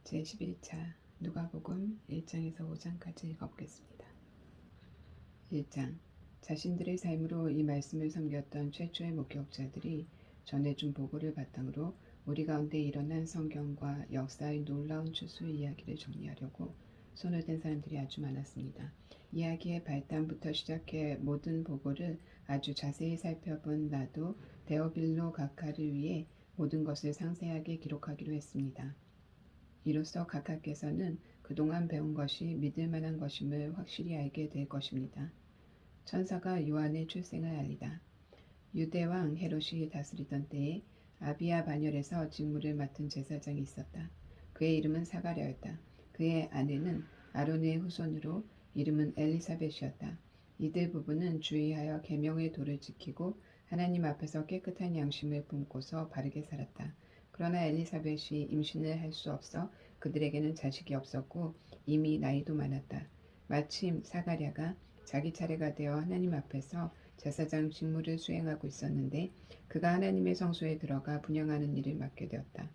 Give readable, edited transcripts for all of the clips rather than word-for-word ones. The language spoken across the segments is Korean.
제11차 누가복음 1장에서 5장까지 읽어보겠습니다. 1장 자신들의 삶으로 이 말씀을 섬겼던 최초의 목격자들이 전해준 보고를 바탕으로 우리 가운데 일어난 성경과 역사의 놀라운 추수 이야기를 정리하려고 손을 댄 사람들이 아주 많았습니다. 이야기의 발단부터 시작해 모든 보고를 아주 자세히 살펴본 나도 데오빌로 각하를 위해 모든 것을 상세하게 기록하기로 했습니다. 이로써 각하께서는 그동안 배운 것이 믿을 만한 것임을 확실히 알게 될 것입니다. 천사가 요한의 출생을 알리다. 유대왕 헤롯이 다스리던 때에 아비야 반열에서 직무를 맡은 제사장이 있었다. 그의 이름은 사가랴였다. 그의 아내는 아론의 후손으로 이름은 엘리사벳이었다. 이들 부부는 주의하여 계명의 도를 지키고 하나님 앞에서 깨끗한 양심을 품고서 바르게 살았다. 그러나 엘리사벳이 임신을 할 수 없어 그들에게는 자식이 없었고 이미 나이도 많았다. 마침 사가랴가 자기 차례가 되어 하나님 앞에서 제사장 직무를 수행하고 있었는데 그가 하나님의 성소에 들어가 분향하는 일을 맡게 되었다.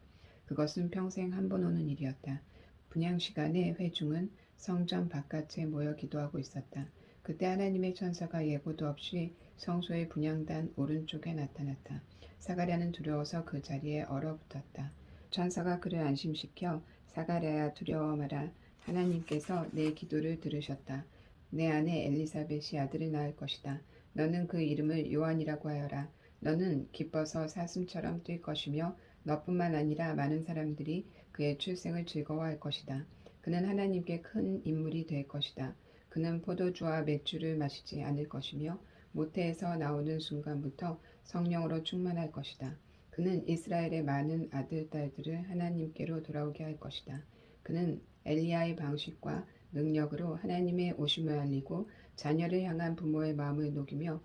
그것은 평생 한 번 오는 일이었다. 분향 시간에 회중은 성전 바깥에 모여 기도하고 있었다. 그때 하나님의 천사가 예고도 없이 성소의 분향단 오른쪽에 나타났다. 사가랴는 두려워서 그 자리에 얼어붙었다. 천사가 그를 안심시켜 사가랴야 두려워 마라. 하나님께서 내 기도를 들으셨다. 내 아내 엘리사벳이 아들을 낳을 것이다. 너는 그 이름을 요한이라고 하여라. 너는 기뻐서 사슴처럼 뛸 것이며 너뿐만 아니라 많은 사람들이 그의 출생을 즐거워할 것이다. 그는 하나님께 큰 인물이 될 것이다. 그는 포도주와 맥주를 마시지 않을 것이며 모태에서 나오는 순간부터 성령으로 충만할 것이다. 그는 이스라엘의 많은 아들, 딸들을 하나님께로 돌아오게 할 것이다. 그는 엘리야의 방식과 능력으로 하나님의 오심을 알리고 자녀를 향한 부모의 마음을 녹이며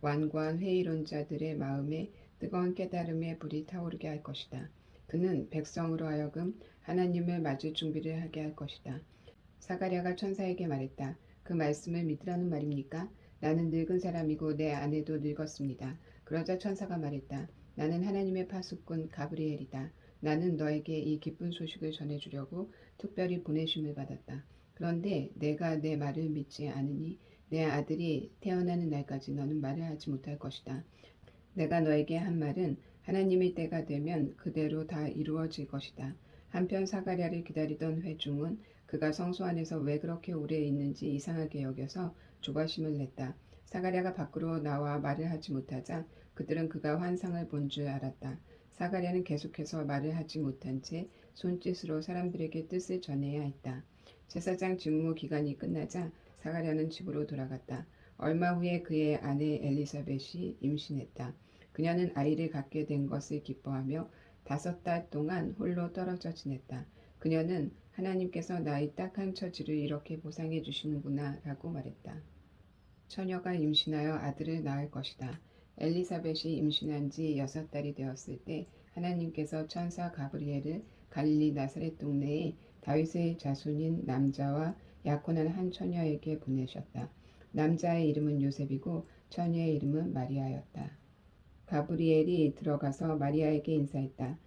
완고한 회의론자들의 마음에 뜨거운 깨달음의 불이 타오르게 할 것이다. 그는 백성으로 하여금 하나님을 맞을 준비를 하게 할 것이다. 사가랴가 천사에게 말했다. 그 말씀을 믿으라는 말입니까? 나는 늙은 사람이고 내 아내도 늙었습니다. 그러자 천사가 말했다. 나는 하나님의 파수꾼 가브리엘이다. 나는 너에게 이 기쁜 소식을 전해주려고 특별히 보내심을 받았다. 그런데 내가 내 말을 믿지 않으니 내 아들이 태어나는 날까지 너는 말을 하지 못할 것이다. 내가 너에게 한 말은 하나님의 때가 되면 그대로 다 이루어질 것이다. 한편 사가랴를 기다리던 회중은 그가 성소 안에서 왜 그렇게 오래 있는지 이상하게 여겨서 조바심을 냈다. 사가랴가 밖으로 나와 말을 하지 못하자 그들은 그가 환상을 본 줄 알았다. 사가랴는 계속해서 말을 하지 못한 채 손짓으로 사람들에게 뜻을 전해야 했다. 제사장 직무 기간이 끝나자 사가랴는 집으로 돌아갔다. 얼마 후에 그의 아내 엘리사벳이 임신했다. 그녀는 아이를 갖게 된 것을 기뻐하며 5달 동안 홀로 떨어져 지냈다. 그녀는 하나님께서 나의 딱한 처지를 이렇게 보상해 주시는구나 라고 말했다. 처녀가 임신하여 아들을 낳을 것이다. 엘리사벳이 임신한 지 6달이 되었을 때 하나님께서 천사 가브리엘을 갈릴리 나사렛 동네에 다윗의 자손인 남자와 약혼한 한 처녀에게 보내셨다. 남자의 이름은 요셉이고 처녀의 이름은 마리아였다. 가브리엘이 들어가서 마리아에게 인사했다.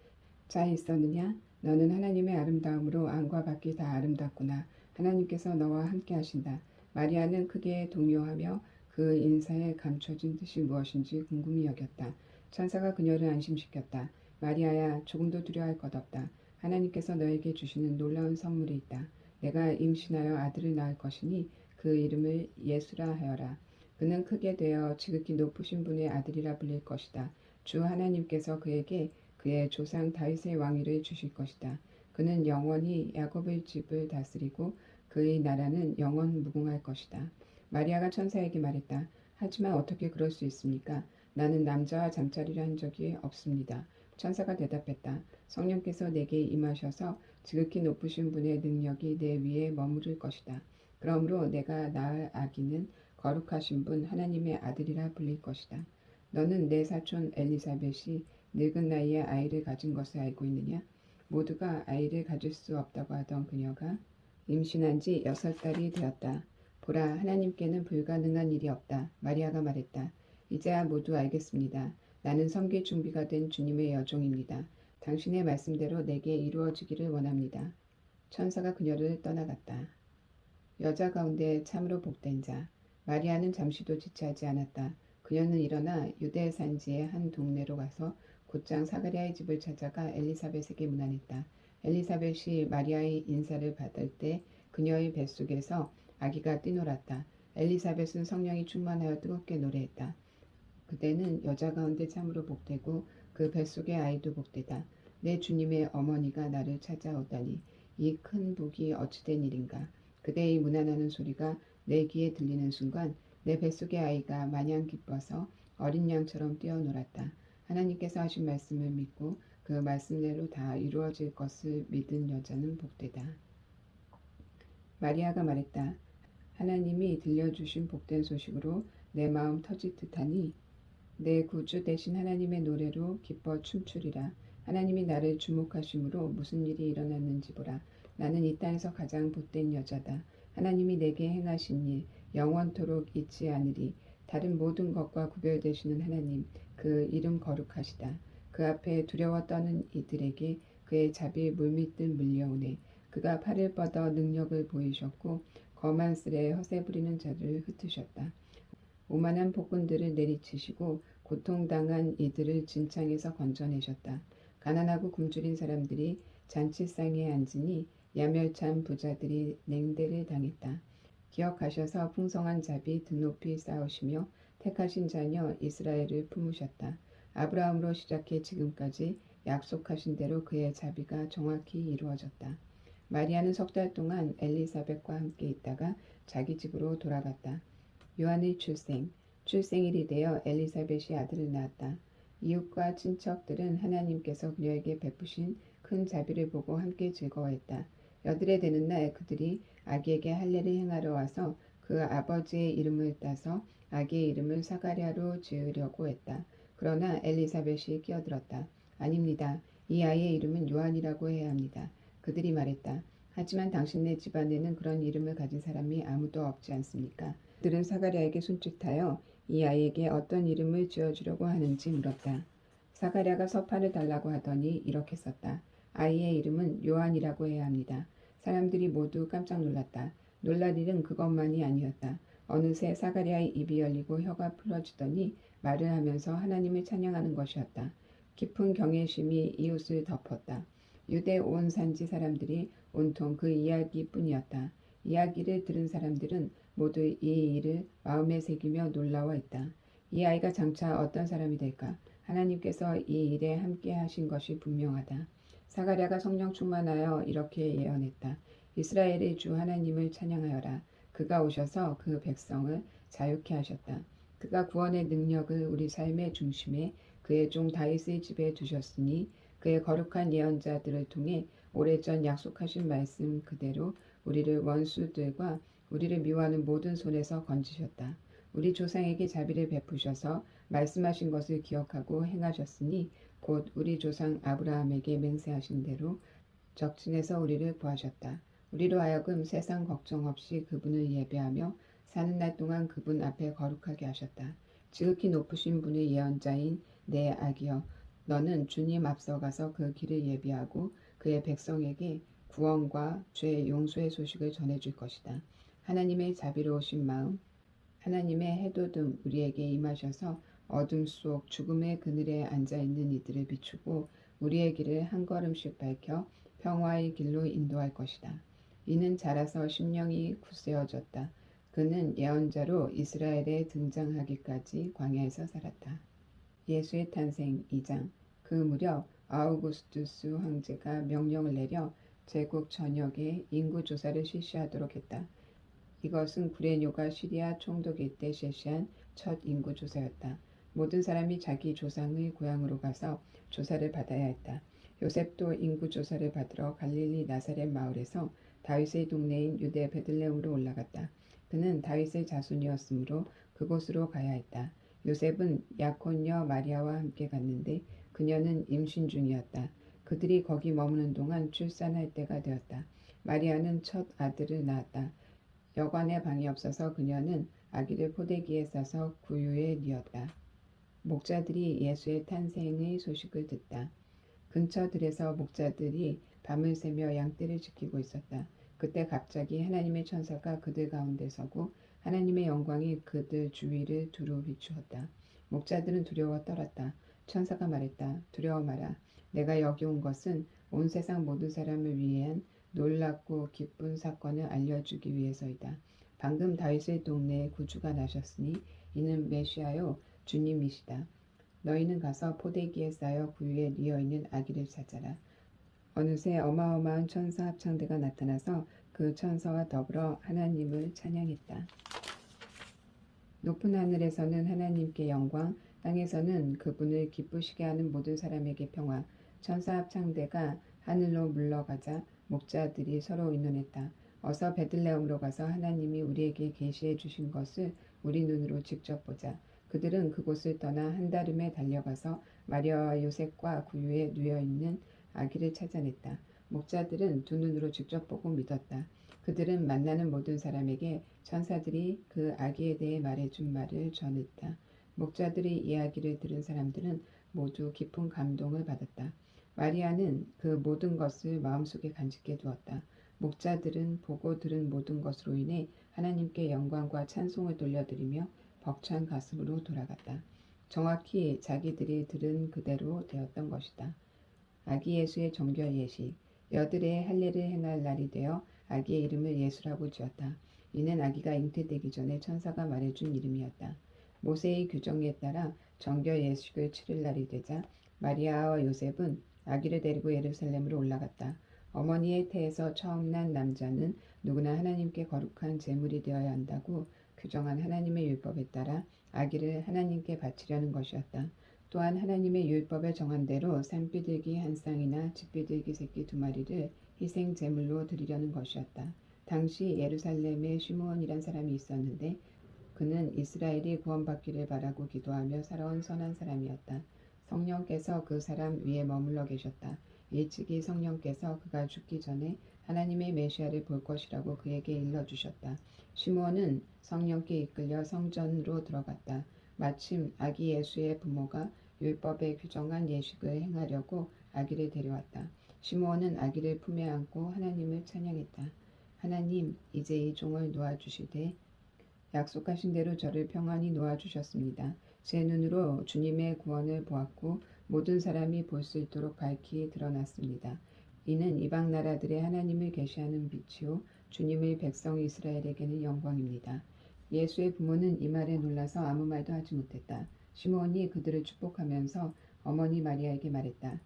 잘 있었느냐? 너는 하나님의 아름다움으로 안과 밖이 다 아름답구나. 하나님께서 너와 함께 하신다. 마리아는 크게 동요하며 그 인사에 감춰진 뜻이 무엇인지 궁금히 여겼다. 천사가 그녀를 안심시켰다. 마리아야, 조금도 두려워할 것 없다. 하나님께서 너에게 주시는 놀라운 선물이 있다. 내가 임신하여 아들을 낳을 것이니 그 이름을 예수라 하여라. 그는 크게 되어 지극히 높으신 분의 아들이라 불릴 것이다. 주 하나님께서 그에게 그의 조상 다윗의 왕위를 주실 것이다. 그는 영원히 야곱의 집을 다스리고 그의 나라는 영원 무궁할 것이다. 마리아가 천사에게 말했다. 하지만 어떻게 그럴 수 있습니까? 나는 남자와 잠자리를 한 적이 없습니다. 천사가 대답했다. 성령께서 내게 임하셔서 지극히 높으신 분의 능력이 내 위에 머무를 것이다. 그러므로 내가 낳을 아기는 거룩하신 분 하나님의 아들이라 불릴 것이다. 너는 내 사촌 엘리사벳이 늙은 나이에 아이를 가진 것을 알고 있느냐? 모두가 아이를 가질 수 없다고 하던 그녀가 임신한 지 6달이 되었다. 보라, 하나님께는 불가능한 일이 없다. 마리아가 말했다. 이제야 모두 알겠습니다. 나는 섬길 준비가 된 주님의 여종입니다. 당신의 말씀대로 내게 이루어지기를 원합니다. 천사가 그녀를 떠나갔다. 여자 가운데 참으로 복된 자. 마리아는 잠시도 지체하지 않았다. 그녀는 일어나 유대 산지의 한 동네로 가서 곧장 사가랴의 집을 찾아가 엘리사벳에게 문안했다. 엘리사벳이 마리아의 인사를 받을 때 그녀의 뱃속에서 아기가 뛰놀았다. 엘리사벳은 성령이 충만하여 뜨겁게 노래했다. 그대는 여자 가운데 참으로 복되고 그 뱃속의 아이도 복되다. 내 주님의 어머니가 나를 찾아오다니 이 큰 복이 어찌된 일인가. 그대의 문안하는 소리가 내 귀에 들리는 순간 내 뱃속의 아이가 마냥 기뻐서 어린 양처럼 뛰어놀았다. 하나님께서 하신 말씀을 믿고 그 말씀대로 다 이루어질 것을 믿은 여자는 복되다. 마리아가 말했다. 하나님이 들려주신 복된 소식으로 내 마음 터질 듯하니 내 구주 되신 하나님의 노래로 기뻐 춤추리라. 하나님이 나를 주목하심으로 무슨 일이 일어났는지 보라. 나는 이 땅에서 가장 복된 여자다. 하나님이 내게 행하신 일 영원토록 잊지 않으리. 다른 모든 것과 구별되시는 하나님, 그 이름 거룩하시다. 그 앞에 두려워 떠는 이들에게 그의 자비 물밀듯 물려오네. 그가 팔을 뻗어 능력을 보이셨고 거만 쓸에 허세 부리는 자들을 흩으셨다. 오만한 폭군들을 내리치시고 고통당한 이들을 진창에서 건져내셨다. 가난하고 굶주린 사람들이 잔치상에 앉으니 야멸찬 부자들이 냉대를 당했다. 기억하셔서 풍성한 자비 등높이 쌓으시며 택하신 자녀 이스라엘을 품으셨다. 아브라함으로 시작해 지금까지 약속하신 대로 그의 자비가 정확히 이루어졌다. 마리아는 석 달 동안 엘리사벳과 함께 있다가 자기 집으로 돌아갔다. 요한의 출생일이 되어 엘리사벳이 아들을 낳았다. 이웃과 친척들은 하나님께서 그녀에게 베푸신 큰 자비를 보고 함께 즐거워했다. 여드레 되는 날 그들이 아기에게 할례를 행하러 와서 그 아버지의 이름을 따서 아기의 이름을 사가랴로 지으려고 했다. 그러나 엘리사벳이 끼어들었다. 아닙니다. 이 아이의 이름은 요한이라고 해야 합니다. 그들이 말했다. 하지만 당신네 집안에는 그런 이름을 가진 사람이 아무도 없지 않습니까? 그들은 사가랴에게 손짓하여 이 아이에게 어떤 이름을 지어주려고 하는지 물었다. 사가랴가 서판을 달라고 하더니 이렇게 썼다. 아이의 이름은 요한이라고 해야 합니다. 사람들이 모두 깜짝 놀랐다. 놀랄 일은 그것만이 아니었다. 어느새 사가랴의 입이 열리고 혀가 풀어지더니 말을 하면서 하나님을 찬양하는 것이었다. 깊은 경외심이 이웃을 덮었다. 유대 온 산지 사람들이 온통 그 이야기뿐이었다. 이야기를 들은 사람들은 모두 이 일을 마음에 새기며 놀라워했다. 이 아이가 장차 어떤 사람이 될까? 하나님께서 이 일에 함께 하신 것이 분명하다. 사가랴가 성령 충만하여 이렇게 예언했다. 이스라엘의 주 하나님을 찬양하여라. 그가 오셔서 그 백성을 자유케 하셨다. 그가 구원의 능력을 우리 삶의 중심에 그의 종 다윗의 집에 두셨으니 그의 거룩한 예언자들을 통해 오래전 약속하신 말씀 그대로 우리를 원수들과 우리를 미워하는 모든 손에서 건지셨다. 우리 조상에게 자비를 베푸셔서 말씀하신 것을 기억하고 행하셨으니 곧 우리 조상 아브라함에게 맹세하신 대로 적진에서 우리를 구하셨다. 우리로 하여금 세상 걱정 없이 그분을 예배하며 사는 날 동안 그분 앞에 거룩하게 하셨다. 지극히 높으신 분의 예언자인 내 아기여, 너는 주님 앞서가서 그 길을 예비하고 그의 백성에게 구원과 죄 용서의 소식을 전해줄 것이다. 하나님의 자비로우신 마음, 하나님의 해돋움 우리에게 임하셔서 어둠 속 죽음의 그늘에 앉아있는 이들을 비추고 우리의 길을 한 걸음씩 밝혀 평화의 길로 인도할 것이다. 이는 자라서 심령이 굳세어졌다. 그는 예언자로 이스라엘에 등장하기까지 광야에서 살았다. 예수의 탄생 2장. 그 무렵 아우구스투스 황제가 명령을 내려 제국 전역에 인구조사를 실시하도록 했다. 이것은 구레뇨가 시리아 총독일 때 실시한 첫 인구조사였다. 모든 사람이 자기 조상의 고향으로 가서 조사를 받아야 했다. 요셉도 인구조사를 받으러 갈릴리 나사렛 마을에서 다윗의 동네인 유대 베들레헴으로 올라갔다. 그는 다윗의 자손이었으므로 그곳으로 가야 했다. 요셉은 약혼녀 마리아와 함께 갔는데 그녀는 임신 중이었다. 그들이 거기 머무는 동안 출산할 때가 되었다. 마리아는 첫 아들을 낳았다. 여관에 방이 없어서 그녀는 아기를 포대기에 싸서 구유에 뉘었다. 목자들이 예수의 탄생의 소식을 듣다. 근처 들에서 목자들이 밤을 새며 양떼를 지키고 있었다. 그때 갑자기 하나님의 천사가 그들 가운데 서고 하나님의 영광이 그들 주위를 두루 비추었다. 목자들은 두려워 떨었다. 천사가 말했다. 두려워 마라. 내가 여기 온 것은 온 세상 모든 사람을 위한 놀랍고 기쁜 사건을 알려주기 위해서이다. 방금 다윗의 동네에 구주가 나셨으니 이는 메시아요 주님이시다. 너희는 가서 포대기에 쌓여 그 위에 뉘어있는 아기를 찾아라. 어느새 어마어마한 천사 합창대가 나타나서 그 천사와 더불어 하나님을 찬양했다. 높은 하늘에서는 하나님께 영광, 땅에서는 그분을 기쁘시게 하는 모든 사람에게 평화. 천사 합창대가 하늘로 물러가자 목자들이 서로 의논했다. 어서 베들레헴으로 가서 하나님이 우리에게 계시해 주신 것을 우리 눈으로 직접 보자. 그들은 그곳을 떠나 한다름에 달려가서 마리아와 요셉과 그 위에 누워있는 아기를 찾아냈다. 목자들은 두 눈으로 직접 보고 믿었다. 그들은 만나는 모든 사람에게 천사들이 그 아기에 대해 말해준 말을 전했다. 목자들의 이야기를 들은 사람들은 모두 깊은 감동을 받았다. 마리아는 그 모든 것을 마음속에 간직해 두었다. 목자들은 보고 들은 모든 것으로 인해 하나님께 영광과 찬송을 돌려드리며 벅찬 가슴으로 돌아갔다. 정확히 자기들이 들은 그대로 되었던 것이다. 아기 예수의 정결 예식. 여들의 할례를 행할 날이 되어 아기의 이름을 예수라고 지었다. 이는 아기가 잉태되기 전에 천사가 말해준 이름이었다. 모세의 규정에 따라 정결 예식을 치를 날이 되자 마리아와 요셉은 아기를 데리고 예루살렘으로 올라갔다. 어머니의 태에서 처음 난 남자는 누구나 하나님께 거룩한 제물이 되어야 한다고 규정한 하나님의 율법에 따라 아기를 하나님께 바치려는 것이었다. 또한 하나님의 율법에 정한 대로 산비둘기 한 쌍이나 집비둘기 새끼 2마리를 희생 제물로 드리려는 것이었다. 당시 예루살렘에 시므온이란 사람이 있었는데 그는 이스라엘이 구원받기를 바라고 기도하며 살아온 선한 사람이었다. 성령께서 그 사람 위에 머물러 계셨다. 일찍이 성령께서 그가 죽기 전에 하나님의 메시아를 볼 것이라고 그에게 일러주셨다. 시므온은 성령께 이끌려 성전으로 들어갔다. 마침 아기 예수의 부모가 율법에 규정한 예식을 행하려고 아기를 데려왔다. 시므온은 아기를 품에 안고 하나님을 찬양했다. 하나님, 이제 이 종을 놓아주시되 약속하신 대로 저를 평안히 놓아주셨습니다. 제 눈으로 주님의 구원을 보았고 모든 사람이 볼 수 있도록 밝히 드러났습니다. 이는 이방 나라들의 하나님을 계시하는 빛이요 주님의 백성 이스라엘에게는 영광입니다. 예수의 부모는 이 말에 놀라서 아무 말도 하지 못했다. 시므온이 그들을 축복하면서 어머니 마리아에게 말했다.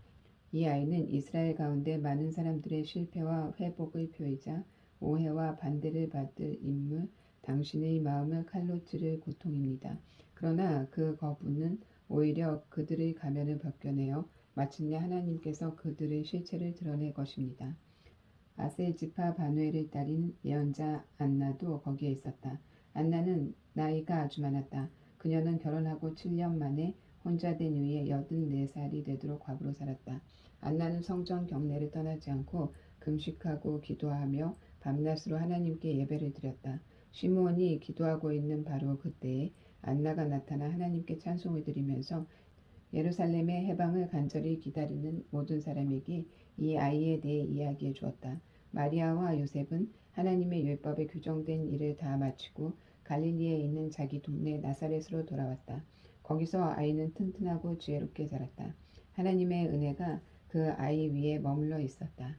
이 아이는 이스라엘 가운데 많은 사람들의 실패와 회복의 표이자 오해와 반대를 받을 인물, 당신의 마음을 칼로 찌를 고통입니다. 그러나 그 거부는 오히려 그들의 가면을 벗겨내어 마침내 하나님께서 그들의 실체를 드러낼 것입니다. 아셀 지파 바누엘의 딸인 예언자 안나도 거기에 있었다. 안나는 나이가 아주 많았다. 그녀는 결혼하고 7년 만에 혼자 된 후에 84살이 되도록 과부로 살았다. 안나는 성전 경내를 떠나지 않고 금식하고 기도하며 밤낮으로 하나님께 예배를 드렸다. 시므온이 기도하고 있는 바로 그때에 안나가 나타나 하나님께 찬송을 드리면서 예루살렘의 해방을 간절히 기다리는 모든 사람에게 이 아이에 대해 이야기해 주었다. 마리아와 요셉은 하나님의 율법에 규정된 일을 다 마치고 갈릴리에 있는 자기 동네 나사렛으로 돌아왔다. 거기서 아이는 튼튼하고 지혜롭게 자랐다. 하나님의 은혜가 그 아이 위에 머물러 있었다.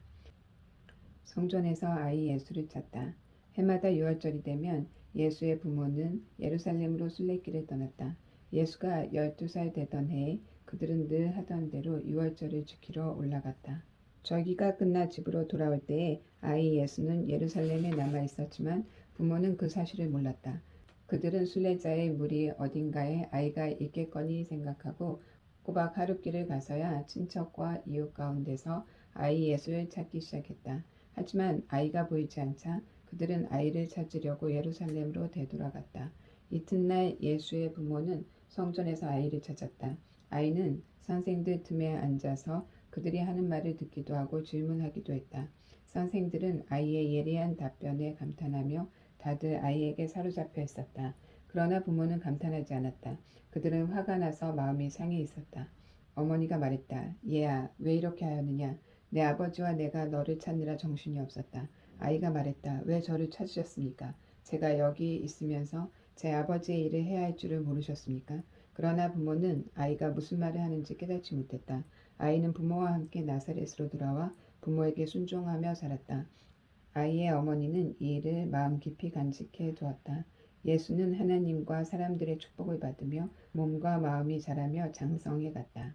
성전에서 아이 예수를 찾다. 해마다 유월절이 되면 예수의 부모는 예루살렘으로 순례길을 떠났다. 예수가 12살 되던 해에 그들은 늘 하던 대로 유월절을 지키러 올라갔다. 절기가 끝나 집으로 돌아올 때에 아이 예수는 예루살렘에 남아 있었지만 부모는 그 사실을 몰랐다. 그들은 순례자의 무리 어딘가에 아이가 있겠거니 생각하고 꼬박 하룻길을 가서야 친척과 이웃 가운데서 아이 예수를 찾기 시작했다. 하지만 아이가 보이지 않자 그들은 아이를 찾으려고 예루살렘으로 되돌아갔다. 이튿날 예수의 부모는 성전에서 아이를 찾았다. 아이는 선생들 틈에 앉아서 그들이 하는 말을 듣기도 하고 질문하기도 했다. 선생들은 아이의 예리한 답변에 감탄하며 다들 아이에게 사로잡혀 있었다. 그러나 부모는 감탄하지 않았다. 그들은 화가 나서 마음이 상해 있었다. 어머니가 말했다. 얘야, 왜 이렇게 하였느냐? 내 아버지와 내가 너를 찾느라 정신이 없었다. 아이가 말했다. 왜 저를 찾으셨습니까? 제가 여기 있으면서 제 아버지의 일을 해야 할 줄을 모르셨습니까? 그러나 부모는 아이가 무슨 말을 하는지 깨닫지 못했다. 아이는 부모와 함께 나사렛으로 돌아와 부모에게 순종하며 살았다. 아이의 어머니는 이 일을 마음 깊이 간직해 두었다. 예수는 하나님과 사람들의 축복을 받으며 몸과 마음이 자라며 장성해 갔다.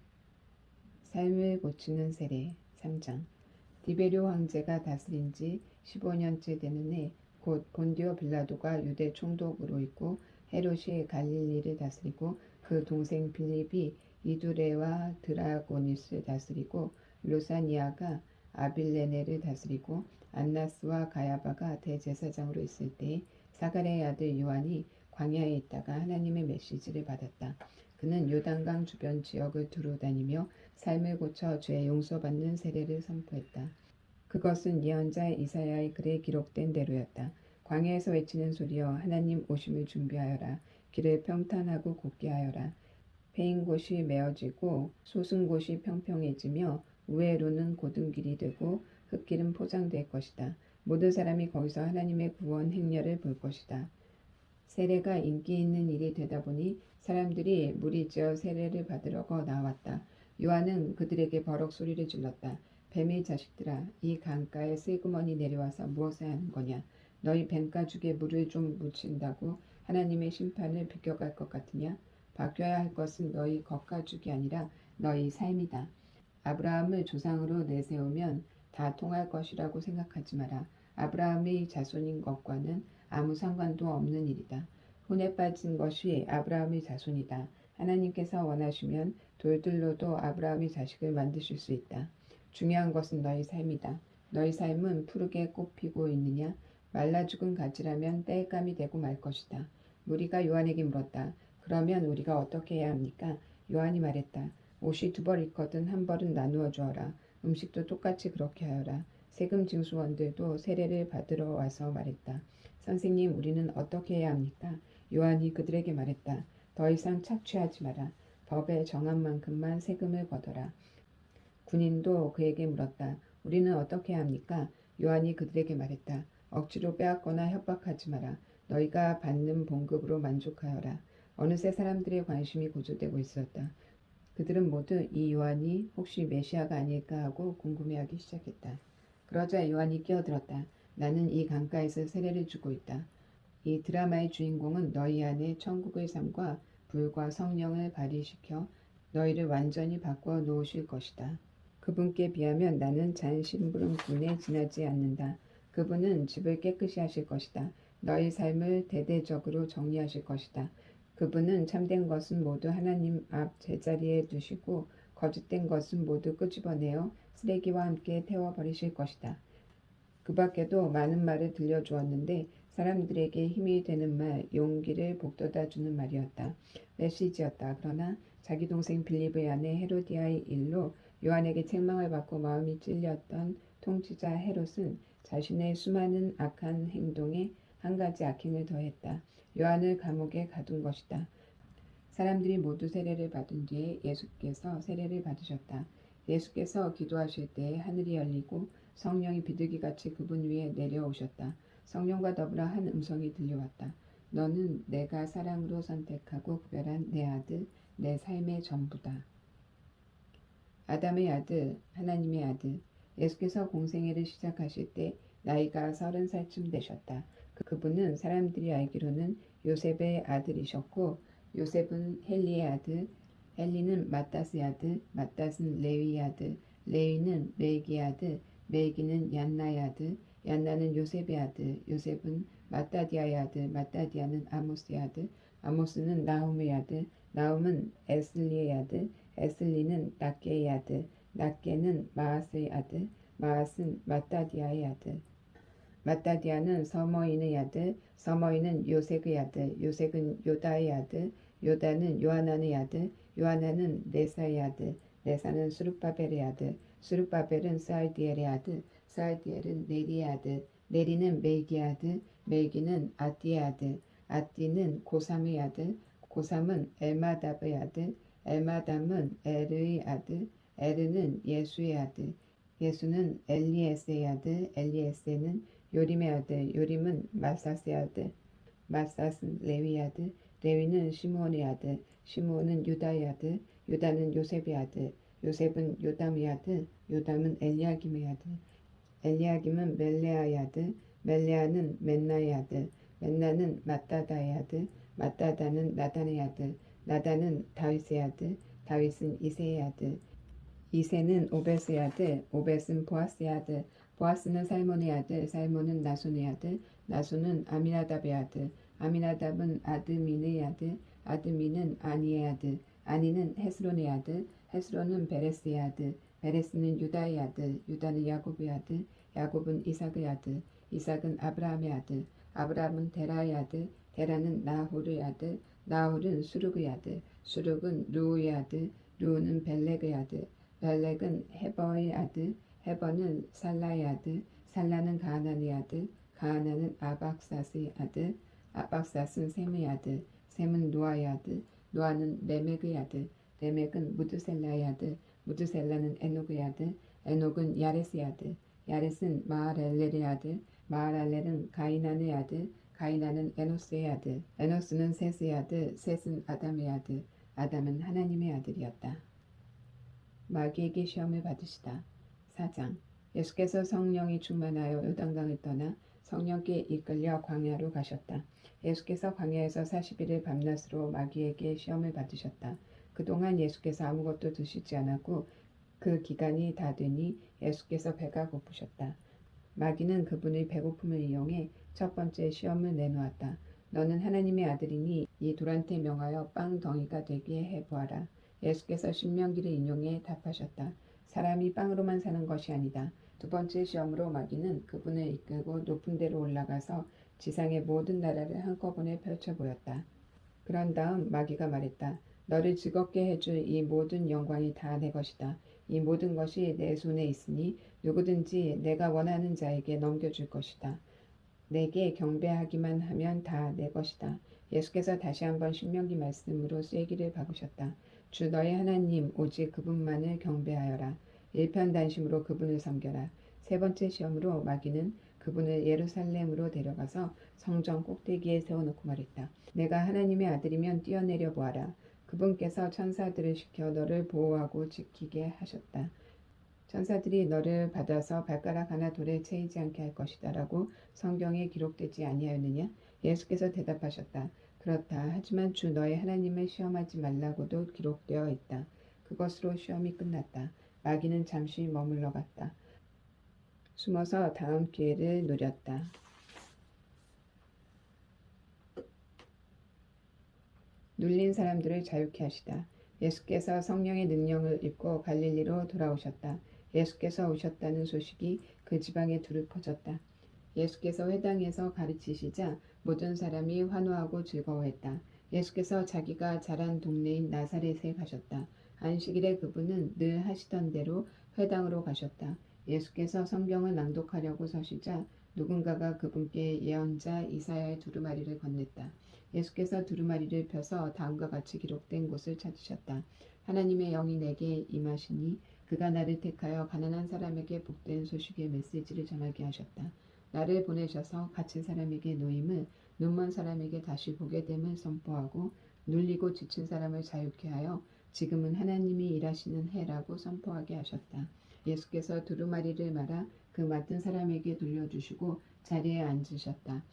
삶을 고치는 세례 3장. 디베료 황제가 다스린 지 15년째 되는 해 곧 본디오 빌라도가 유대 총독으로 있고 헤롯이 갈릴리를 다스리고 그 동생 빌립이 이두레와 드라고니스를 다스리고 루사니아가 아빌레네를 다스리고 안나스와 가야바가 대제사장으로 있을 때 사가랴의 아들 요한이 광야에 있다가 하나님의 메시지를 받았다. 그는 요단강 주변 지역을 두루 다니며 삶을 고쳐 죄 용서받는 세례를 선포했다. 그것은 예언자 이사야의 글에 기록된 대로였다. 광야에서 외치는 소리여 하나님 오심을 준비하여라. 길을 평탄하고 곱게 하여라. 패인 곳이 메어지고 솟은 곳이 평평해지며 우회로는 곧은 길이 되고 흙길은 포장될 것이다. 모든 사람이 거기서 하나님의 구원 행렬을 볼 것이다. 세례가 인기 있는 일이 되다 보니 사람들이 무리지어 세례를 받으려고 나왔다. 요한은 그들에게 버럭 소리를 질렀다. 뱀의 자식들아, 이 강가에 슬그머니 내려와서 무엇을 하는 거냐? 너희 뱀가죽에 물을 좀 묻힌다고 하나님의 심판을 비껴갈 것 같으냐? 바뀌어야 할 것은 너희 겉가죽이 아니라 너희 삶이다. 아브라함을 조상으로 내세우면 다 통할 것이라고 생각하지 마라. 아브라함의 자손인 것과는 아무 상관도 없는 일이다. 혼에 빠진 것이 아브라함의 자손이다. 하나님께서 원하시면 돌들로도 아브라함의 자식을 만드실 수 있다. 중요한 것은 너희 삶이다. 너희 삶은 푸르게 꽃피고 있느냐? 말라 죽은 가지라면 땔감이 되고 말 것이다. 무리가 요한에게 물었다. 그러면 우리가 어떻게 해야 합니까? 요한이 말했다. 옷이 2벌 있거든 1벌은 나누어 주어라. 음식도 똑같이 그렇게 하여라. 세금 징수원들도 세례를 받으러 와서 말했다. 선생님, 우리는 어떻게 해야 합니까? 요한이 그들에게 말했다. 더 이상 착취하지 마라. 법에 정한 만큼만 세금을 걷어라. 군인도 그에게 물었다. 우리는 어떻게 해야 합니까? 요한이 그들에게 말했다. 억지로 빼앗거나 협박하지 마라. 너희가 받는 봉급으로 만족하여라. 어느새 사람들의 관심이 고조되고 있었다. 그들은 모두 이 요한이 혹시 메시아가 아닐까 하고 궁금해하기 시작했다. 그러자 요한이 끼어들었다. 나는 이 강가에서 세례를 주고 있다. 이 드라마의 주인공은 너희 안에 천국의 삶과 불과 성령을 발휘시켜 너희를 완전히 바꿔 놓으실 것이다. 그분께 비하면 나는 잔심부름꾼에 지나지 않는다. 그분은 집을 깨끗이 하실 것이다. 너희 삶을 대대적으로 정리하실 것이다. 그분은 참된 것은 모두 하나님 앞 제자리에 두시고 거짓된 것은 모두 끄집어내어 쓰레기와 함께 태워버리실 것이다. 그 밖에도 많은 말을 들려주었는데 사람들에게 힘이 되는 말, 용기를 북돋아주는 말이었다. 메시지였다. 그러나 자기 동생 빌립의 아내 헤로디아의 일로 요한에게 책망을 받고 마음이 찔렸던 통치자 헤롯은 자신의 수많은 악한 행동에 한 가지 악행을 더했다. 요한을 감옥에 가둔 것이다. 사람들이 모두 세례를 받은 뒤에 예수께서 세례를 받으셨다. 예수께서 기도하실 때 하늘이 열리고 성령이 비둘기같이 그분 위에 내려오셨다. 성령과 더불어 한 음성이 들려왔다. 너는 내가 사랑으로 선택하고 구별한 내 아들, 내 삶의 전부다. 아담의 아들, 하나님의 아들. 예수께서 공생애를 시작하실 때 나이가 30살쯤 되셨다. 그분은 사람들이 알기로는 요셉의 아들이셨고 요셉은 헬리의 아들, 헬리는 마따스의 아들, 마따스는 레위의 아들, 레위는 멜기의 아들, 멜기는 얀나의 아들, 얀나는 요셉의 아들, 요셉은 마따디아의 아들, 마따디아는 아모스의 아들, 아모스는 나훔의 아들, 나훔은 에슬리의 아들, 에슬리는 낫게의 아들, 낫게는 마아스의 아들, 마아스는 마따디아의 아들, 마따디아는 서머인의 아들, 서머인은 요색의 아들, 요색은 요다의 아들, 요다는 요하난의 아들, 요하난은 네사의 아들, 네사는 수룹바벨의 아들, 수룹바벨은 스알디엘의 아들, 스알디엘은 네리의 아들, 네리는 멜기의 아들, 멜기는 아띠의 아들, 아띠는 고삼의 아들, 고삼은 엘마답의 아들, 엘마담은 에르의 아들, 에르는 예수의 아들, 예수는 엘리에세의 아들, 엘리에세는 요림의 아들, 요림은 마사스의 아들, 마사스는 레위의 아들, 레위는 시므온의 아들, 시므온은 유다의 아들, 유다는 요셉의 아들, 요셉은 요담의 아들, 요담은 엘리야김의 아들, 엘리야김은 멜레아의 아들, 멜레아는 맨나의 아들, 맨나는 마따다의 아들, 마따다는 나단의 아들, 나단은 다윗의 아들, 다윗은 이새의 아들, 이새는 오벳의 아들, 오벳은 보아스의 아들, 보아스는 살몬의 아들, 살몬은 나손의 아들, 나손은 아미나답의 아들, 아미나답은 아드민의 아들, 아드민은 아니의 아들, 아니는 헤스론의 아들, 헤스론은 베레스의 아들, 베레스는 유다의 아들, 유다는 야곱의 아들, 야곱은 이삭의 아들, 이삭은 아브라함의 아들, 아브라함은 데라의 아들, 데라는 나홀의 아들, 나홀은 수룩의 아들, 수룩은 루우의 아들, 루우는 벨렉의 아들, 벨렉은 헤버의 아들, 헤버는 살라의 아들, 살라는 가하난의 아들, 가하난은 아박삿의 아들, 아박삿은 셈의 아들, 셈은 노아의 아들, 노아는 레멕의 아들, 레멕은 무드셀라의 아들, 무드셀라는 에녹의 아들, 에녹은 야렛의 아들, 야렛은 마하랄렐의 아들, 마하랄렐은 가이난의 아들, 가이난은 에노스의 아들, 에노스는 셋의 아들, 셋은 아담의 아들, 아담은 하나님의 아들이었다. 마귀에게 시험을 받으시다. 4장. 예수께서 성령이 충만하여 요단강을 떠나 성령께 이끌려 광야로 가셨다. 예수께서 광야에서 40일을 밤낮으로 마귀에게 시험을 받으셨다. 그동안 예수께서 아무것도 드시지 않았고 그 기간이 다 되니 예수께서 배가 고프셨다. 마귀는 그분의 배고픔을 이용해 첫 번째 시험을 내놓았다. 너는 하나님의 아들이니 이 돌한테 명하여 빵 덩이가 되게 해보아라. 예수께서 신명기를 인용해 답하셨다. 사람이 빵으로만 사는 것이 아니다. 두 번째 시험으로 마귀는 그분을 이끌고 높은 데로 올라가서 지상의 모든 나라를 한꺼번에 펼쳐 보였다. 그런 다음 마귀가 말했다. 너를 즐겁게 해줄 이 모든 영광이 다 내 것이다. 이 모든 것이 내 손에 있으니 누구든지 내가 원하는 자에게 넘겨줄 것이다. 내게 경배하기만 하면 다 내 것이다. 예수께서 다시 한번 신명기 말씀으로 쐐기를 박으셨다. 주 너의 하나님 오직 그분만을 경배하여라. 일편단심으로 그분을 섬겨라. 세 번째 시험으로 마귀는 그분을 예루살렘으로 데려가서 성전 꼭대기에 세워놓고 말했다. 내가 하나님의 아들이면 뛰어내려 보아라. 그분께서 천사들을 시켜 너를 보호하고 지키게 하셨다. 천사들이 너를 받아서 발가락 하나 돌에 채이지 않게 할 것이다 라고 성경에 기록되지 아니하였느냐? 예수께서 대답하셨다. 그렇다. 하지만 주 너의 하나님을 시험하지 말라고도 기록되어 있다. 그것으로 시험이 끝났다. 마귀는 잠시 머물러 갔다. 숨어서 다음 기회를 노렸다. 눌린 사람들을 자유케 하시다. 예수께서 성령의 능력을 입고 갈릴리로 돌아오셨다. 예수께서 오셨다는 소식이 그 지방에 두루 퍼졌다. 예수께서 회당에서 가르치시자 모든 사람이 환호하고 즐거워했다. 예수께서 자기가 자란 동네인 나사렛에 가셨다. 안식일에 그분은 늘 하시던 대로 회당으로 가셨다. 예수께서 성경을 낭독하려고 서시자 누군가가 그분께 예언자 이사야의 두루마리를 건넸다. 예수께서 두루마리를 펴서 다음과 같이 기록된 곳을 찾으셨다. 하나님의 영이 내게 임하시니 그가 나를 택하여 가난한 사람에게 복된 소식의 메시지를 전하게 하셨다. 나를 보내셔서 갇힌 사람에게 노임을, 눈먼 사람에게 다시 보게 됨을 선포하고 눌리고 지친 사람을 자유케 하여 지금은 하나님이 일하시는 해라고 선포하게 하셨다. 예수께서 두루마리를 말아 그 맡은 사람에게 돌려주시고 자리에 앉으셨다.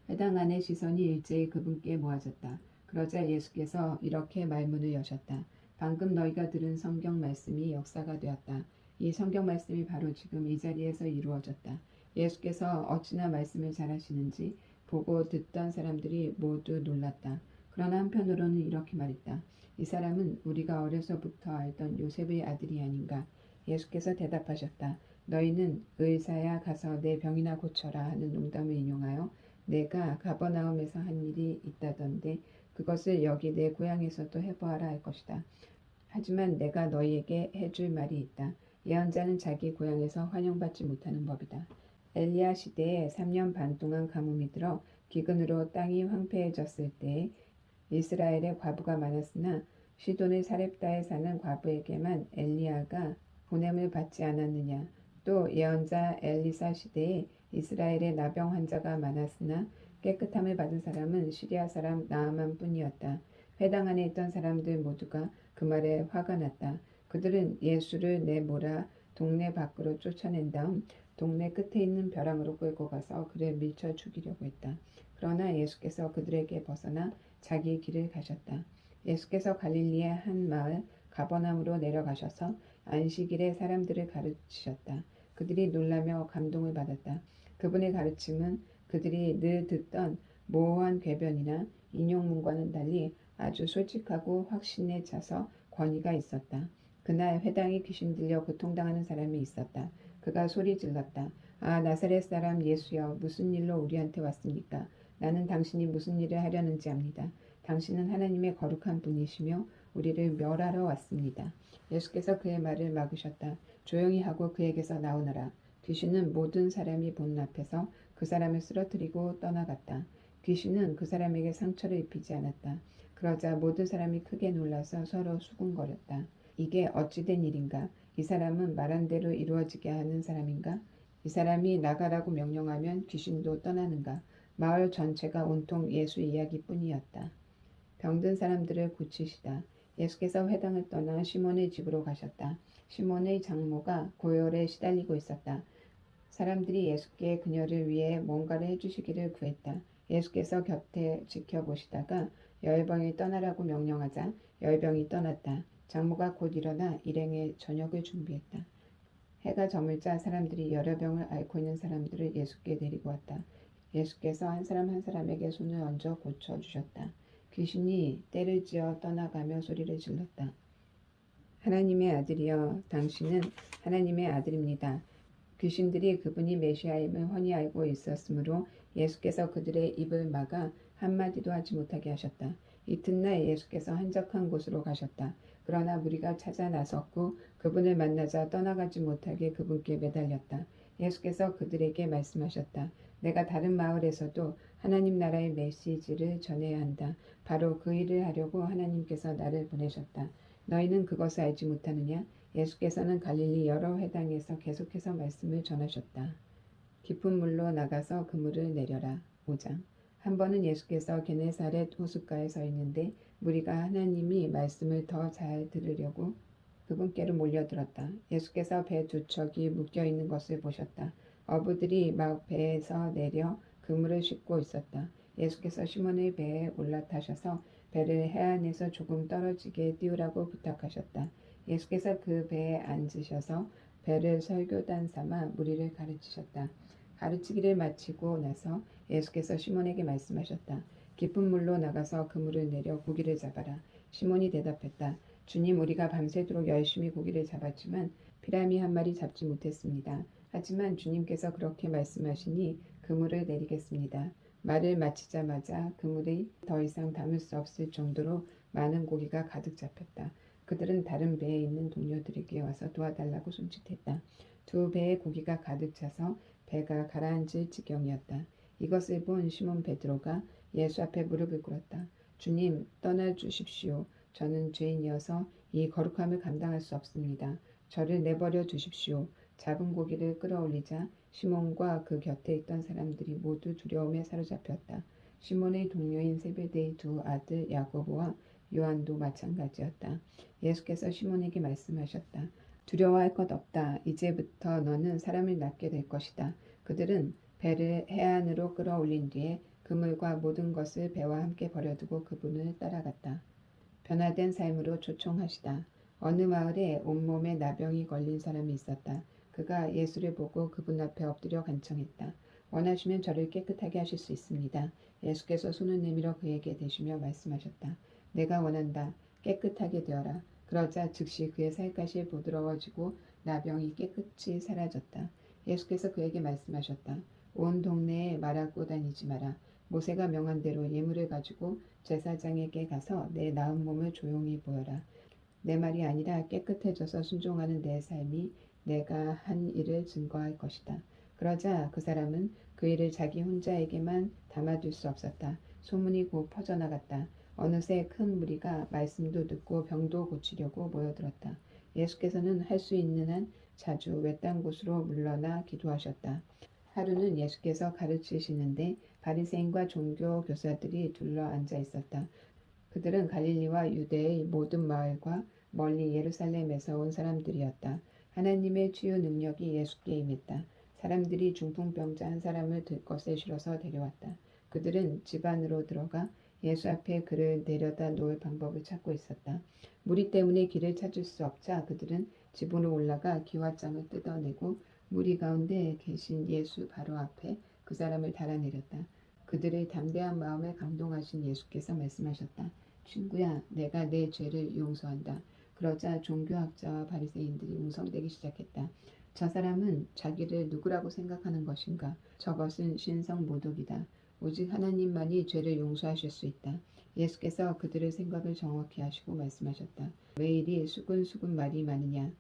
회당 안의 시선이 일제히 그분께 모아졌다. 그러자 예수께서 이렇게 말문을 여셨다. 방금 너희가 들은 성경 말씀이 역사가 되었다. 이 성경 말씀이 바로 지금 이 자리에서 이루어졌다. 예수께서 어찌나 말씀을 잘하시는지 보고 듣던 사람들이 모두 놀랐다. 그러나 한편으로는 이렇게 말했다. 이 사람은 우리가 어려서부터 알던 요셉의 아들이 아닌가. 예수께서 대답하셨다. 너희는 의사야 가서 내 병이나 고쳐라 하는 농담을 인용하여 내가 가버나움에서 한 일이 있다던데 그것을 여기 내 고향에서도 해보아라 할 것이다. 하지만 내가 너희에게 해줄 말이 있다. 예언자는 자기 고향에서 환영받지 못하는 법이다. 엘리야 시대에 3년 반 동안 가뭄이 들어 기근으로 땅이 황폐해졌을 때에 이스라엘에 과부가 많았으나 시돈의 사렙다에 사는 과부에게만 엘리야가 보냄을 받지 않았느냐. 또 예언자 엘리사 시대에 이스라엘에 나병 환자가 많았으나 깨끗함을 받은 사람은 시리아 사람 나아만 뿐이었다. 회당 안에 있던 사람들 모두가 그 말에 화가 났다. 그들은 예수를 내몰아 동네 밖으로 쫓아낸 다음 동네 끝에 있는 벼랑으로 끌고 가서 그를 밀쳐 죽이려고 했다. 그러나 예수께서 그들에게 벗어나 자기 길을 가셨다. 예수께서 갈릴리의 한 마을 가버나움으로 내려가셔서 안식일에 사람들을 가르치셨다. 그들이 놀라며 감동을 받았다. 그분의 가르침은 그들이 늘 듣던 모호한 궤변이나 인용문과는 달리 아주 솔직하고 확신에 차서 권위가 있었다. 그날 회당에 귀신 들려 고통당하는 사람이 있었다. 그가 소리 질렀다. 아, 나사렛 사람 예수여, 무슨 일로 우리한테 왔습니까? 나는 당신이 무슨 일을 하려는지 압니다. 당신은 하나님의 거룩한 분이시며 우리를 멸하러 왔습니다. 예수께서 그의 말을 막으셨다. 조용히 하고 그에게서 나오너라. 귀신은 모든 사람이 보는 앞에서 그 사람을 쓰러뜨리고 떠나갔다. 귀신은 그 사람에게 상처를 입히지 않았다. 그러자 모든 사람이 크게 놀라서 서로 수군거렸다. 이게 어찌된 일인가? 이 사람은 말한 대로 이루어지게 하는 사람인가? 이 사람이 나가라고 명령하면 귀신도 떠나는가? 마을 전체가 온통 예수 이야기뿐이었다. 병든 사람들을 고치시다. 예수께서 회당을 떠나 시몬의 집으로 가셨다. 시몬의 장모가 고열에 시달리고 있었다. 사람들이 예수께 그녀를 위해 뭔가를 해주시기를 구했다. 예수께서 곁에 지켜보시다가 열병이 떠나라고 명령하자 열병이 떠났다. 장모가 곧 일어나 일행의 저녁을 준비했다. 해가 저물자 사람들이 여러 병을 앓고 있는 사람들을 예수께 데리고 왔다. 예수께서 한 사람 한 사람에게 손을 얹어 고쳐주셨다. 귀신이 떼를 지어 떠나가며 소리를 질렀다. 하나님의 아들이여, 당신은 하나님의 아들입니다. 귀신들이 그분이 메시아임을 훤히 알고 있었으므로 예수께서 그들의 입을 막아 한마디도 하지 못하게 하셨다. 이튿날 예수께서 한적한 곳으로 가셨다. 그러나 무리가 찾아 나섰고 그분을 만나자 떠나가지 못하게 그분께 매달렸다. 예수께서 그들에게 말씀하셨다. 내가 다른 마을에서도 하나님 나라의 메시지를 전해야 한다. 바로 그 일을 하려고 하나님께서 나를 보내셨다. 너희는 그것을 알지 못하느냐? 예수께서는 갈릴리 여러 회당에서 계속해서 말씀을 전하셨다. 깊은 물로 나가서 그물을 내려라. 5장. 한 번은 예수께서 게네사렛 호숫가에 서 있는데 무리가 하나님이 말씀을 더 잘 들으려고 그분께로 몰려들었다. 예수께서 배 두 척이 묶여있는 것을 보셨다. 어부들이 막 배에서 내려 그물을 싣고 있었다. 예수께서 시몬의 배에 올라타셔서 배를 해안에서 조금 떨어지게 띄우라고 부탁하셨다. 예수께서 그 배에 앉으셔서 배를 설교단 삼아 무리를 가르치셨다. 가르치기를 마치고 나서 예수께서 시몬에게 말씀하셨다. 깊은 물로 나가서 그물을 내려 고기를 잡아라. 시몬이 대답했다. 주님, 우리가 밤새도록 열심히 고기를 잡았지만 피라미 한 마리 잡지 못했습니다. 하지만 주님께서 그렇게 말씀하시니 그물을 내리겠습니다. 말을 마치자마자 그물이 더 이상 담을 수 없을 정도로 많은 고기가 가득 잡혔다. 그들은 다른 배에 있는 동료들에게 와서 도와달라고 손짓했다. 두 배의 고기가 가득 차서 배가 가라앉을 지경이었다. 이것을 본 시몬 베드로가 예수 앞에 무릎을 꿇었다. 주님, 떠나주십시오. 저는 죄인이어서 이 거룩함을 감당할 수 없습니다. 저를 내버려 두십시오. 잡은 고기를 끌어올리자 시몬과 그 곁에 있던 사람들이 모두 두려움에 사로잡혔다. 시몬의 동료인 세베대의 두 아들 야고보와 요한도 마찬가지였다. 예수께서 시몬에게 말씀하셨다. 두려워할 것 없다. 이제부터 너는 사람을 낳게 될 것이다. 그들은 배를 해안으로 끌어올린 뒤에 그물과 모든 것을 배와 함께 버려두고 그분을 따라갔다. 변화된 삶으로 초청하시다. 어느 마을에 온몸에 나병이 걸린 사람이 있었다. 그가 예수를 보고 그분 앞에 엎드려 간청했다. 원하시면 저를 깨끗하게 하실 수 있습니다. 예수께서 손을 내밀어 그에게 대시며 말씀하셨다. 내가 원한다. 깨끗하게 되어라. 그러자 즉시 그의 살갗이 부드러워지고 나병이 깨끗이 사라졌다. 예수께서 그에게 말씀하셨다. 온 동네에 말하고 다니지 마라. 모세가 명한 대로 예물을 가지고 제사장에게 가서 내 나은 몸을 조용히 보여라. 내 말이 아니라 깨끗해져서 순종하는 내 삶이 내가 한 일을 증거할 것이다. 그러자 그 사람은 그 일을 자기 혼자에게만 담아둘 수 없었다. 소문이 곧 퍼져나갔다. 어느새 큰 무리가 말씀도 듣고 병도 고치려고 모여들었다. 예수께서는 할 수 있는 한 자주 외딴 곳으로 물러나 기도하셨다. 하루는 예수께서 가르치시는데 바리새인과 종교 교사들이 둘러 앉아 있었다. 그들은 갈릴리와 유대의 모든 마을과 멀리 예루살렘에서 온 사람들이었다. 하나님의 치유 능력이 예수께 임했다. 사람들이 중풍병자 한 사람을 들것에 실어서 데려왔다. 그들은 집 안으로 들어가 예수 앞에 그를 내려다 놓을 방법을 찾고 있었다. 무리 때문에 길을 찾을 수 없자 그들은 집으로 올라가 기와장을 뜯어내고 무리 가운데 계신 예수 바로 앞에 그 사람을 달아내렸다. 그들의 담대한 마음에 감동하신 예수께서 말씀하셨다. 친구야, 내가 내 죄를 용서한다. 그러자 종교학자와 바리새인들이 웅성대기 시작했다. 저 사람은 자기를 누구라고 생각하는 것인가? 저것은 신성모독이다. 오직 하나님만이 죄를 용서하실 수 있다. 예수께서 그들의 생각을 정확히 하시고 말씀하셨다. 왜 이리 수근수근 말이 많으냐?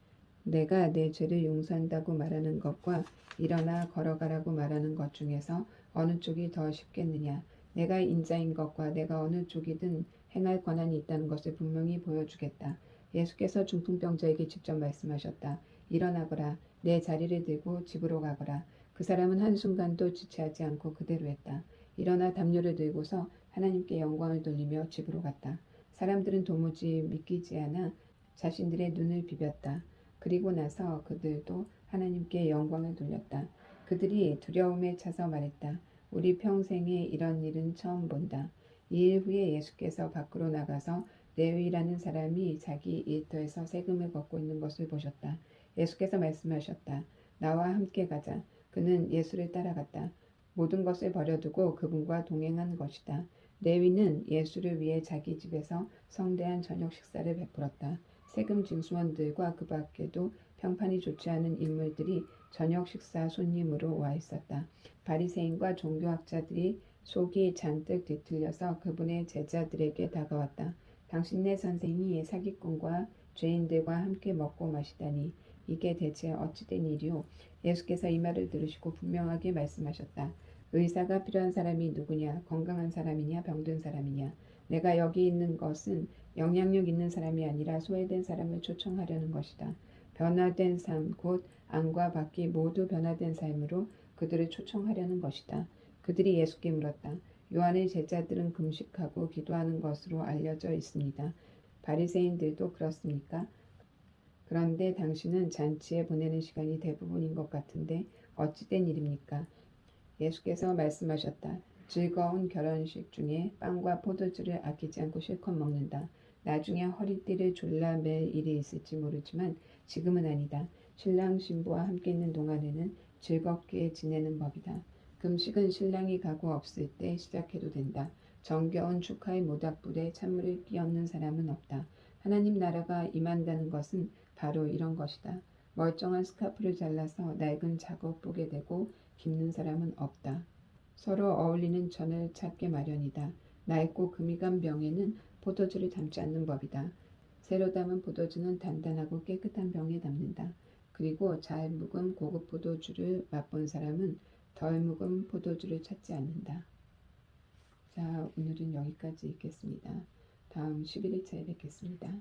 내가 내 죄를 용서한다고 말하는 것과 일어나 걸어가라고 말하는 것 중에서 어느 쪽이 더 쉽겠느냐? 내가 인자인 것과 내가 어느 쪽이든 행할 권한이 있다는 것을 분명히 보여주겠다. 예수께서 중풍병자에게 직접 말씀하셨다. 일어나거라. 내 자리를 들고 집으로 가거라. 그 사람은 한순간도 지체하지 않고 그대로 했다. 일어나 담요를 들고서 하나님께 영광을 돌리며 집으로 갔다. 사람들은 도무지 믿기지 않아 자신들의 눈을 비볐다. 그리고 나서 그들도 하나님께 영광을 돌렸다. 그들이 두려움에 차서 말했다. 우리 평생에 이런 일은 처음 본다. 2일 후에 예수께서 밖으로 나가서 레위라는 사람이 자기 일터에서 세금을 걷고 있는 것을 보셨다. 예수께서 말씀하셨다. 나와 함께 가자. 그는 예수를 따라갔다. 모든 것을 버려두고 그분과 동행한 것이다. 레위는 예수를 위해 자기 집에서 성대한 저녁 식사를 베풀었다. 세금 징수원들과 그 밖에도 평판이 좋지 않은 인물들이 저녁 식사 손님으로 와 있었다. 바리새인과 종교학자들이 속이 잔뜩 뒤틀려서 그분의 제자들에게 다가왔다. 당신네 선생이 사기꾼과 죄인들과 함께 먹고 마시다니 이게 대체 어찌된 일이오? 예수께서 이 말을 들으시고 분명하게 말씀하셨다. 의사가 필요한 사람이 누구냐? 건강한 사람이냐? 병든 사람이냐? 내가 여기 있는 것은 영향력 있는 사람이 아니라 소외된 사람을 초청하려는 것이다. 변화된 삶, 곧 안과 밖이 모두 변화된 삶으로 그들을 초청하려는 것이다. 그들이 예수께 물었다. 요한의 제자들은 금식하고 기도하는 것으로 알려져 있습니다. 바리새인들도 그렇습니까? 그런데 당신은 잔치에 보내는 시간이 대부분인 것 같은데 어찌된 일입니까? 예수께서 말씀하셨다. 즐거운 결혼식 중에 빵과 포도주를 아끼지 않고 실컷 먹는다. 나중에 허리띠를 졸라맬 일이 있을지 모르지만 지금은 아니다. 신랑 신부와 함께 있는 동안에는 즐겁게 지내는 법이다. 금식은 신랑이 가고 없을 때 시작해도 된다. 정겨운 축하의 모닥불에 찬물을 끼얹는 사람은 없다. 하나님 나라가 임한다는 것은 바로 이런 것이다. 멀쩡한 스카프를 잘라서 낡은 작업복에 대고 깁는 사람은 없다. 서로 어울리는 천을 찾게 마련이다. 낡고 금이 간 병에는 포도주를 담지 않는 법이다. 새로 담은 포도주는 단단하고 깨끗한 병에 담는다. 그리고 잘 묵은 고급 포도주를 맛본 사람은 덜 묵은 포도주를 찾지 않는다. 자, 오늘은 여기까지 읽겠습니다. 다음 11일차에 뵙겠습니다.